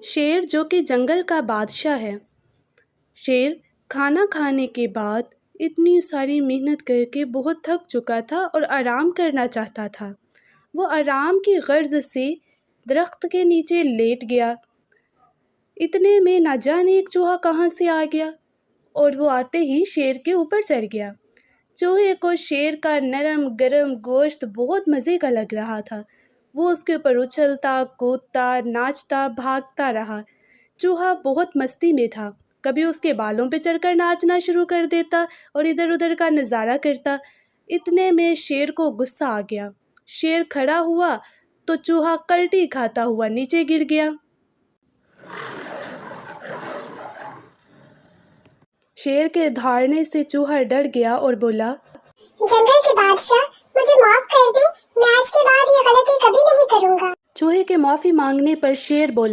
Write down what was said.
शेर जो कि जंगल का बादशाह है। शेर खाना खाने के बाद इतनी सारी मेहनत करके बहुत थक चुका था और आराम करना चाहता था। वो आराम की गर्ज से दरख्त के नीचे लेट गया। इतने में न जाने एक चूहा कहाँ से आ गया और वो आते ही शेर के ऊपर चढ़ गया। चूहे को शेर का नरम गरम गोश्त बहुत मज़े का लग रहा था। वो उसके ऊपर उछलता कूदता नाचता भागता रहा। चूहा बहुत मस्ती में था। कभी उसके बालों पे चढ़कर नाचना शुरू कर देता और इधर उधर का नज़ारा करता। इतने में शेर को गुस्सा आ गया। शेर खड़ा हुआ तो चूहा कल्टी खाता हुआ नीचे गिर गया। शेर के धाड़ने से चूहा डर गया और बोला, जंगल के बादशाह, मुझे माफ कर दे, मैं आज के बाद ये गलती कभी नहीं करूँगा। चूहे के माफ़ी मांगने पर शेर बोला,